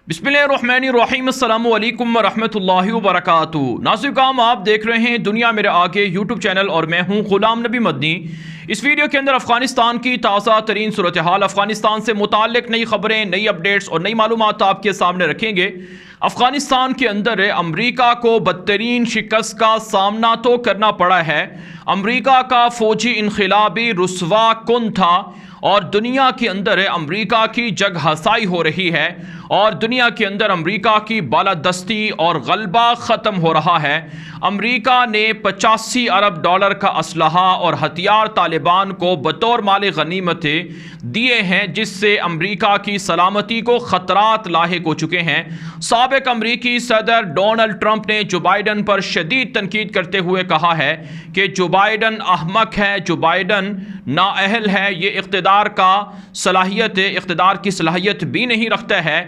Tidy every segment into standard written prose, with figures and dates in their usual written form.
बिस्मिल्लाहिर्रहमानिर्रहीम अस्सलामु अलैकुम वरहमतुल्लाहि वबरकातुहू। नाज़रीन काम आप देख रहे हैं दुनिया मेरे आगे यूट्यूब चैनल और मैं हूं गुलाम नबी मदनी। इस वीडियो के अंदर अफ़गानिस्तान की ताज़ा तरीन सूरत हाल, अफ़गानिस्तान से मुताल्लिक़ नई खबरें, नई अपडेट्स और नई मालूमात आपके सामने रखेंगे। अफ़गानिस्तान के अंदर अमरीका को बदतरीन शिकस्त का सामना तो करना पड़ा है। अमरीका का फ़ौजी इनक़िलाबी रुसवा कुन था और दुनिया के अंदर अमरीका की जग हसाई हो रही है और दुनिया के अंदर अमरीका की बालादस्ती और गलबा ख़त्म हो रहा है। अमरीका ने 85 अरब डॉलर का असलहा और हथियार तालिबान को बतौर माल गनीमत दिए हैं, जिससे अमरीका की सलामती को ख़तरात लाहिक हो चुके हैं। साबिक़ अमरीकी सदर डोनाल्ड ट्रंप ने जो बाइडन पर शदीद तनकीद करते हुए कहा है कि जो बाइडन अहमक है, जो बाइडन नाअहल है, ये इक़्तिदार की सलाहियत भी नहीं रखता है।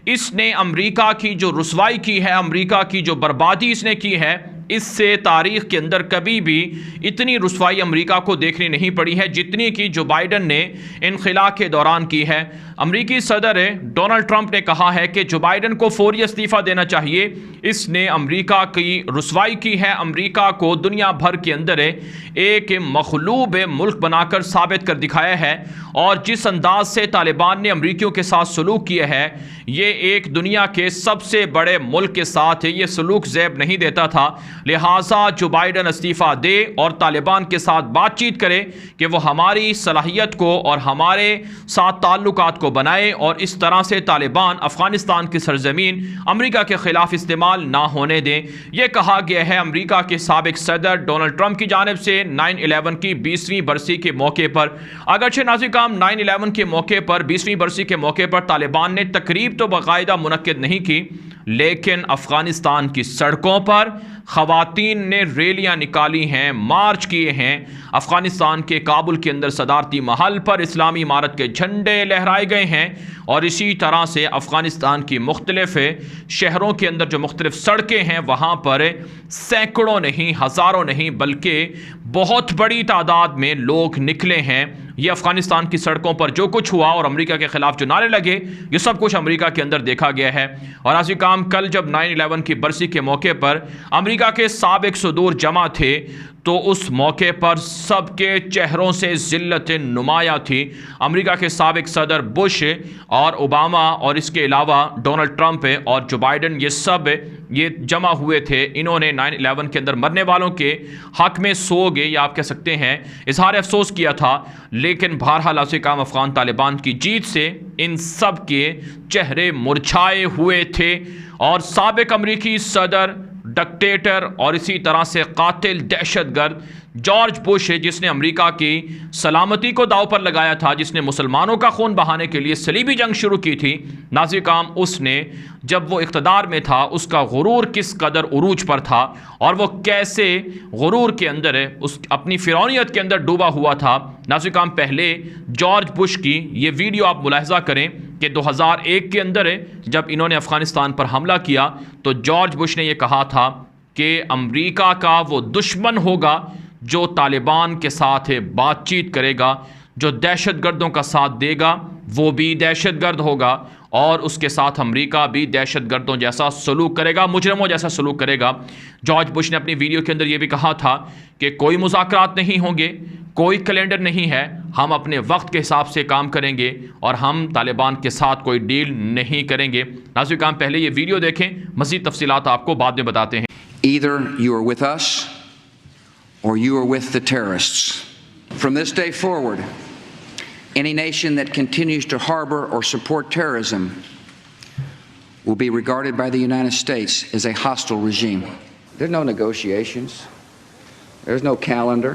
इसने अमरीका की जो रुसवाई की है, अमरीका की जो बर्बादी इसने की है, इससे तारीख़ के अंदर कभी भी इतनी रुसवाई अमरीका को देखनी नहीं पड़ी है जितनी कि जो बाइडन ने इनख़िला के दौरान की है। अमरीकी सदर डोनाल्ड ट्रंप ने कहा है कि जो बाइडन को फौरी इस्तीफ़ा देना चाहिए। इसने अमरीका की रुसवाई की है, अमरीका को दुनिया भर के अंदर एक मखलूब मुल्क बनाकर साबित कर दिखाया है और जिस अंदाज से तालिबान ने अमरीकियों के साथ सलूक किया है, ये एक दुनिया के सबसे बड़े मुल्क के साथ ये सलूक ज़ैब नहीं देता था। लिहाजा जो बाइडन इस्तीफ़ा दे और तालिबान के साथ बातचीत करे कि वो हमारी सलाहियत को और हमारे साथ ताल्लुकात को बनाए और इस तरह से तालिबान अफ़गानिस्तान की सरजमीन अमरीका के ख़िलाफ़ इस्तेमाल ना होने दें। यह कहा गया है अमरीका के साबिक़ सदर डोनाल्ड ट्रंप की जानिब से 9/11 की 20वीं बरसी के मौके पर। अगरचे नाज़रीन काम 9/11 के मौके पर, 20वीं बरसी के मौके पर तालिबान ने तकरीब तो बाकायदा मुनक्किद नहीं की, लेकिन अफ़गानिस्तान की सड़कों पर ख़वातीन ने रैलियाँ निकाली हैं, मार्च किए हैं। अफ़गानिस्तान के काबुल के अंदर सदारती महल पर इस्लामी इमारत के झंडे लहराए गए हैं और इसी तरह से अफ़गानिस्तान की मुख्तलिफ़ शहरों के अंदर जो मुख्तलिफ़ सड़कें हैं, वहाँ पर सैकड़ों नहीं, हज़ारों नहीं, बल्कि बहुत बड़ी तादाद में लोग निकले हैं। ये अफ़गानिस्तान की सड़कों पर जो कुछ हुआ और अमेरिका के ख़िलाफ़ जो नारे लगे, ये सब कुछ अमेरिका के अंदर देखा गया है। और आज काम कल जब 9/11 की बरसी के मौके पर अमेरिका के साबिक़ सदूर जमा थे तो उस मौके पर सबके चेहरों से ज़िल्लत नुमाया थी। अमेरिका के साबिक़ सदर बुश और ओबामा और इसके अलावा डोनाल्ड ट्रंप और जो बाइडन, ये जमा हुए थे। इन्होंने 9/11 के अंदर मरने वालों के हक़ में सोगे या आप कह सकते हैं इजहार अफसोस किया था, लेकिन बहरहाल काम अफ़गान तालिबान की जीत से इन सब के चेहरे मुरझाए हुए थे और साबिक़ अमरीकी सदर, डिक्टेटर और इसी तरह से कातिल दहशतगर्द जॉर्ज बुश, जिसने अमेरिका की सलामती को दाव पर लगाया था, जिसने मुसलमानों का खून बहाने के लिए सलीबी जंग शुरू की थी, नाज़रीन काम उसने जब वो इक़्तिदार में था उसका गुरूर किस कदर उरूज पर था और वो कैसे गुरूर के अंदर उस अपनी फ़िरौनियत के अंदर डूबा हुआ था। नाज़रीन काम पहले जॉर्ज बुश की ये वीडियो आप मुलाहिज़ा करें कि 2001 के अंदर जब इन्होंने अफ़गानिस्तान पर हमला किया तो जॉर्ज बुश ने यह कहा था कि अमरीका का वो दुश्मन होगा जो तालिबान के साथ बातचीत करेगा, जो दहशतगर्दों का साथ देगा वो भी दहशतगर्द होगा और उसके साथ अमरीका भी दहशतगर्दों जैसा सलूक करेगा, मुजरमों जैसा सलूक करेगा। जॉर्ज बुश ने अपनी वीडियो के अंदर ये भी कहा था कि कोई मुज़ाकरात नहीं होंगे, कोई कैलेंडर नहीं है, हम अपने वक्त के हिसाब से काम करेंगे और हम तालिबान के साथ कोई डील नहीं करेंगे। नाज़रीन काम पहले ये वीडियो देखें, मज़ीद तफसीलात आपको बाद में बताते हैं। Either you are with us or you are with the terrorists. From this day forward, any nation that continues to harbor or support terrorism will be regarded by the United States as a hostile regime. There's no negotiations. There's no calendar.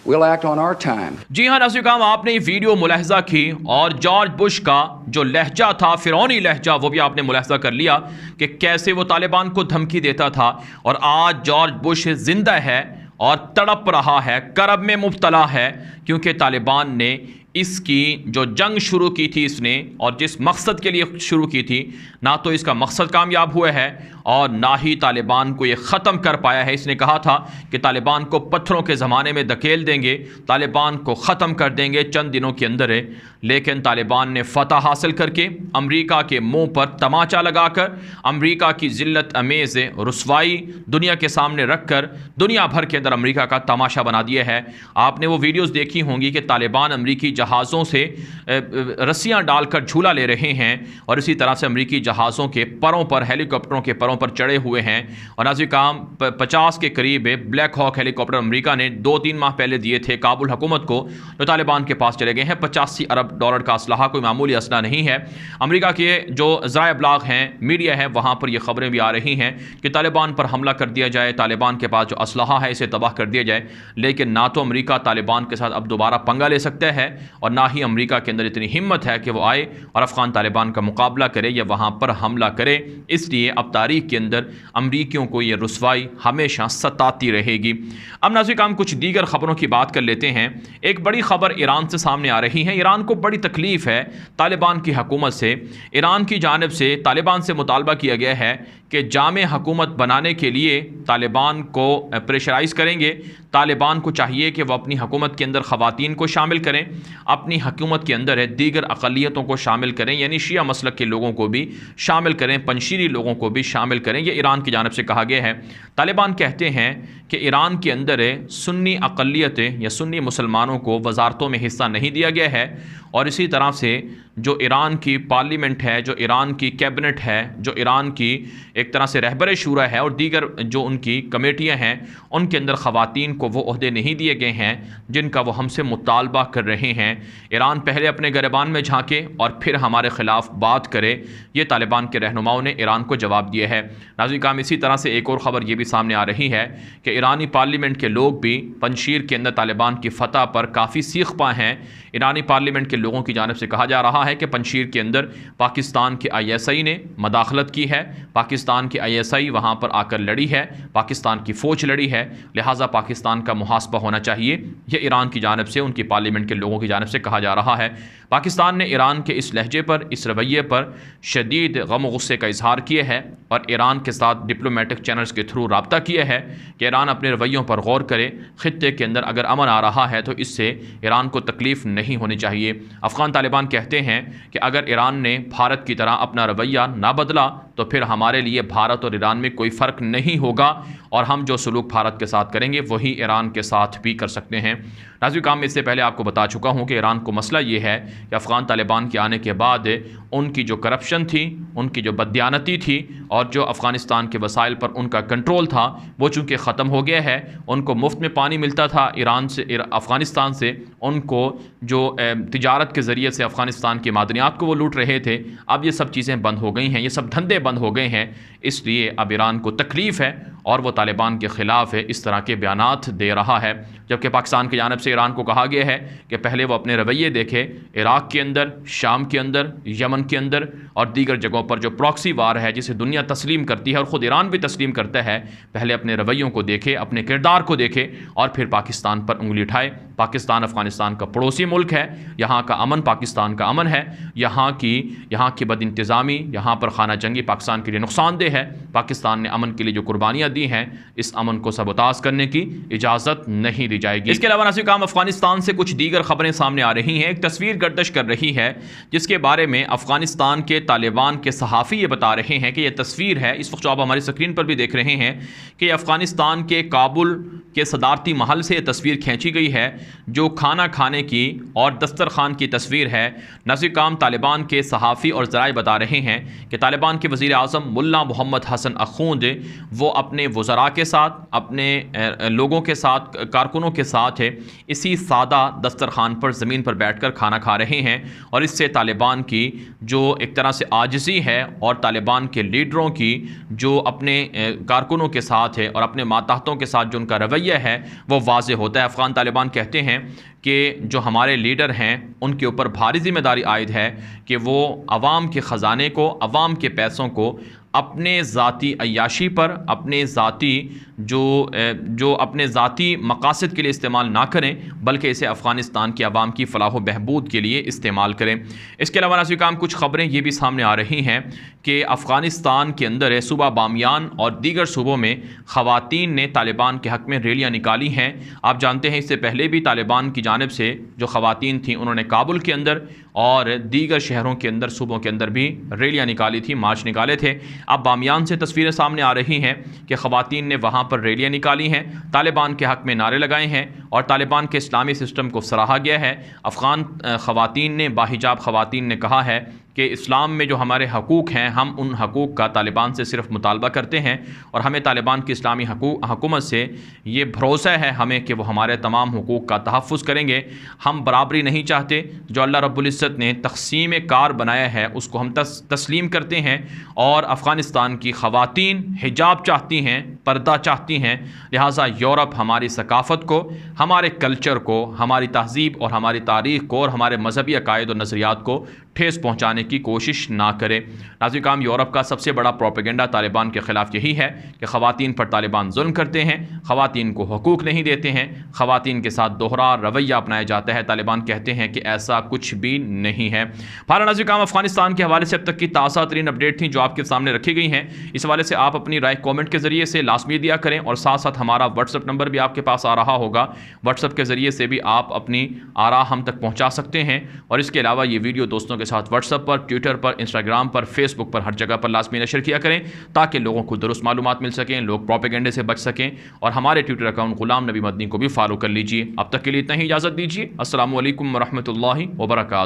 We'll act on our time. जी हाँ नाज़रीन काम आपने video मुलाहिज़ा की और George Bush का जो लहजा था, फ़िरौनी लहजा, वो भी आपने मुलाहिज़ा कर लिया कि कैसे वो तालिबान को धमकी देता था। और आज जॉर्ज बुश जिंदा है और तड़प रहा है, करब में मुब्तला है, क्योंकि तालिबान ने इसकी जो जंग शुरू की थी इसने, और जिस मकसद के लिए शुरू की थी, ना तो इसका मकसद कामयाब हुआ है और ना ही तालिबान को ये ख़त्म कर पाया है। इसने कहा था कि तालिबान को पत्थरों के ज़माने में धकेल देंगे, तालिबान को ख़त्म कर देंगे चंद दिनों के अंदर है। लेकिन तालिबान ने फ़तह हासिल करके अमेरिका के मुंह पर तमाचा लगाकर अमेरिका की ज़िल्लत अमेज़ रुसवाई दुनिया के सामने रखकर दुनिया भर के अंदर अमेरिका का तमाशा बना दिया है। आपने वो वीडियोज़ देखी होंगी कि तालिबान अमेरिकी जहाज़ों से रस्सियाँ डालकर झूला ले रहे हैं और इसी तरह से अमेरिकी जहाज़ों के परों पर, हेलीकॉप्टरों के परों पर चढ़े हुए हैं। और नाज़िकाम 50 के करीब ब्लैक हॉक हेलीकॉप्टर अमेरिका ने 2-3 माह पहले दिए थे काबुल हुकूमत को, जो तालिबान के पास चले गए हैं। 85 अरब डॉलर का असलहा कोई मामूली असला नहीं है। अमेरिका के जो ज़राए इब्लाग हैं, मीडिया है, वहाँ पर ये खबरें भी आ रही हैं कि तालिबान पर हमला कर दिया जाए, तालिबान के पास जो असलहा है इसे तबाह कर दिया जाए। लेकिन ना तो अमेरिका तालिबान के साथ अब दोबारा पंगा ले सकता है और ना ही अमेरिका के अंदर इतनी हिम्मत है कि वो आए और अफ़गान तालिबान का मुकाबला करे या वहाँ पर हमला करे। इसलिए अब तारीख के अंदर अमरीकियों को ये रुसवाई हमेशा सताती रहेगी। अब नाज़िकाम कुछ दीगर ख़बरों की बात कर लेते हैं। एक बड़ी ख़बर ईरान से सामने आ रही है। ईरान को बड़ी तकलीफ़ है तालिबान की हुकूमत से। ईरान की जानिब से तालिबान से मुतालबा किया गया है कि जामे हुकूमत बनाने के लिए तालिबान को प्रेशराइज़ करेंगे। तालिबान को चाहिए कि वह अपनी हुकूमत के अंदर ख़वातीन को शामिल करें, अपनी हुकूमत के अंदर दीगर अक़लियतों को शामिल करें, यानी शिया मसलक के लोगों को भी शामिल करें, पंशीरी लोगों को भी शामिल करें। ये ईरान की जानिब से कहा गया है। तालिबान कहते हैं कि ईरान के अंदर सुन्नी अक़लियतें या सुन्नी मुसलमानों को वज़ारतों में हिस्सा नहीं दिया गया है और इसी तरह से जो ईरान की पार्लियामेंट है, जो ईरान की कैबिनेट है, जो ईरान की एक तरह से रहबर शूरा है और दीगर जो उनकी कमेटियां हैं, उनके अंदर ख़वातीन को वो ओहदे नहीं दिए गए हैं जिनका वो हमसे मुतालबा कर रहे हैं। ईरान पहले अपने गिरबान में झांके और फिर हमारे ख़िलाफ़ बात करे, ये तालिबान के रहनुमाओं ने ईरान को जवाब दिया है। नाज़िकाम इसी तरह से एक और ख़बर ये भी सामने आ रही है कि ईरानी पार्लियामेंट के लोग भी पंजशीर के अंदर तालिबान की फ़तह पर काफ़ी सीख पाए हैं। ईरानी पार्लियामेंट के लोगों की जानिब से कहा जा रहा है कि पंजशीर के अंदर पाकिस्तान के ISI ने मदाखलत की है, पाकिस्तान की ISI वहाँ पर आकर लड़ी है, पाकिस्तान की फ़ौज लड़ी है, लिहाजा पाकिस्तान का मुहासबा होना चाहिए। यह ईरान की जानिब से, उनकी पार्लियामेंट के लोगों की जानिब से कहा जा रहा है। पाकिस्तान ने ईरान के इस लहजे पर, इस रवैये पर शदीद गम और गुस्से का इजहार किया है और ईरान के साथ डिप्लोमेटिक चैनल्स के थ्रू रब्ता किया है कि ईरान अपने रवैयों पर गौर करे। ख़ित्ते के अंदर अगर अमन आ रहा है तो इससे ईरान को तकलीफ़ नहीं होनी चाहिए। अफ़गान तालिबान कहते हैं कि अगर ईरान ने भारत की तरह अपना रवैया ना बदला तो फिर हमारे लिए भारत और ईरान में कोई फ़र्क नहीं होगा और हम जो सलूक भारत के साथ करेंगे वही ईरान के साथ भी कर सकते हैं। नाज़िकाम में इससे पहले आपको बता चुका हूँ कि ईरान को मसला ये है कि अफ़गान तालिबान के आने के बाद उनकी जो करप्शन थी, उनकी जो बददियानती थी और जो अफ़गानिस्तान के वसाइल पर उनका कंट्रोल था वो चूँकि ख़त्म हो गया है। उनको मुफ्त में पानी मिलता था ईरान से, अफ़गानिस्तान से। उनको जो तिजारत के ज़रिए से अफ़गानिस्तान की मादनियात को वो लूट रहे थे, अब ये सब चीज़ें बंद हो गई हैं, ये सब धंधे बंद हो गए हैं। इसलिए अब ईरान को तकलीफ़ है और वो तालिबान के ख़िलाफ़ इस तरह के बयानात दे रहा है। जबकि पाकिस्तान की जानिब से ईरान को कहा गया है कि पहले वो अपने रवैये देखे। इराक़ के अंदर, शाम के अंदर, यमन के अंदर और दीगर जगहों पर जो प्रॉक्सी वार है जिसे दुनिया तस्लीम करती है और ख़ुद ईरान भी तस्लीम करता है, पहले अपने रवैयों को देखे, अपने किरदार को देखे और फिर पाकिस्तान पर उंगली उठाए। पाकिस्तान अफ़गानिस्तान का पड़ोसी मुल्क है, यहाँ का अमन पाकिस्तान का अमन है। यहाँ की बदइंतज़ामी, यहाँ पर खाना जंगी पाकिस्तान के लिए नुकसानदेह है। पाकिस्तान ने अमन के लिए जो कुर्बानियाँ दी हैं, इस अमन को सबोताज करने की इजाज़त नहीं दी जाएगी। इसके अलावा नाज़िकाम अफ़गानिस्तान से कुछ दीगर खबरें सामने आ रही हैं। एक तस्वीर गर्दिश कर रही है जिसके बारे में अफ़गानिस्तान के तालिबान के सहाफ़ी ये बता रहे हैं कि यह तस्वीर है, इस वक्त जो आप हमारी स्क्रीन पर भी देख रहे हैं, कि अफ़गानिस्तान के काबुल के सदारती महल से यह तस्वीर खींची गई है जो खाना खाने की और दस्तरखान की तस्वीर है। नाज़िकाम तालिबान के सहाफ़ी और ज़राए बता रहे हैं कि तालिबान के वज़ीर आज़म मुल्ला मोहम्मद हसन अखूंद वो अपने वज़रा के साथ, अपने लोगों के साथ, कारकुनों के साथ इसी सादा दस्तरखान पर ज़मीन पर बैठकर खाना खा रहे हैं और इससे तालिबान की जो एक तरह से आजिज़ी है और तालिबान के लीडरों की जो अपने कारकुनों के साथ है और अपने मातहतों के साथ जो उनका रवैया है वो वाज़ेह होता है। अफ़गान तालिबान कहते हैं कि जो हमारे लीडर हैं उनके ऊपर भारी ज़िम्मेदारी आयद है कि वो अवाम के ख़जाने को, अवाम के पैसों को अपने ज़ाती अय्याशी पर, अपने ज़ाती जो अपने ज़ाती मकासद के लिए इस्तेमाल ना करें, बल्कि इसे अफ़गानिस्तान की आवाम की फ़लाह व बहबूद के लिए इस्तेमाल करें। इसके अलावा नाज़रीन कुछ ख़बरें ये भी सामने आ रही हैं कि अफ़गानिस्तान के अंदर सूबा बामियान और दीगर सूबों में ख़वातीन ने तालिबान के हक़ में रैलियाँ निकाली हैं। आप जानते हैं इससे पहले भी तालिबान की जानिब से जो ख़वातीन थीं उन्होंने काबुल के अंदर और दीगर शहरों के अंदर, सूबों के अंदर भी रैलियाँ निकाली थी, मार्च निकाले थे। अब बामियान से तस्वीरें सामने आ रही हैं कि ख़वातीन ने वहाँ पर रैलियाँ निकाली हैं, तालिबान के हक़ में नारे लगाए हैं और तालिबान के इस्लामी सिस्टम को सराहा गया है। अफ़गान ख़वातीन ने, बाहिजाब ख़वातीन ने कहा है कि इस्लाम में जो हमारे हकूक़ हैं, हम उन हकूक़ का तालिबान से सिर्फ मुतालबा करते हैं और हमें तालिबान की इस्लामी हुकूमत से ये भरोसा है हमें कि वो हमारे तमाम हकूक़ का तहफ़्फ़ुज़ करेंगे। हम बराबरी नहीं चाहते, जो अल्लाह रब्बुल इज़्ज़त ने तक़सीम कार बनाया है उसको हम तस्लीम करते हैं और अफ़गानिस्तान की ख़वातीन हिजाब चाहती हैं, पर्दा चाहती हैं। लिहाजा यूरोप हमारी सकाफ़त को, हमारे कल्चर को, हमारी तहज़ीब और हमारी तारीख़ को और हमारे मजहबी अकायद और नज़रियात को ठेस पहुँचाने की कोशिश ना करे। नाज़रीन यूरोप का सबसे बड़ा प्रोपेगेंडा तालिबान के ख़िलाफ़ यही है कि ख़वातीन पर तालिबान जुल्म करते हैं, ख़वातीन को हकूक़ नहीं देते हैं, ख़वातीन के साथ दोहरा रवैया अपनाया जाता है। तालिबान कहते हैं कि ऐसा कुछ भी नहीं है। बहरहाल नाज़रीन अफ़गानिस्तान के हवाले से अब तक की ताज़ा तरीन अपडेट थी जो आपके सामने रखी गई हैं। इस हवाले से आप अपनी राय कॉमेंट के ज़रिए से लाजमी दिया करें और साथ साथ हमारा व्हाट्सअप नंबर भी आपके पास आ रहा होगा। व्हाट्सअप के ज़रिए से भी आप अपनी आरा हम तक पहुँचा सकते हैं और इसके अलावा ये वीडियो दोस्तों के साथ व्हाट्सएप पर, ट्विटर पर, इंस्टाग्राम पर, फेसबुक पर, हर जगह पर लाजमी नशर किया करें ताकि लोगों को दुरुस्त मालूमात मिल सकें, लोग प्रोपेगेंडे से बच सकें। और हमारे ट्विटर अकाउंट गुलाम नबी मदनी को भी फॉलो कर लीजिए। अब तक के लिए इतना ही इजाज़त दीजिए। अस्सलामु अलैकुम व रहमतुल्लाहि व बरकातुहू।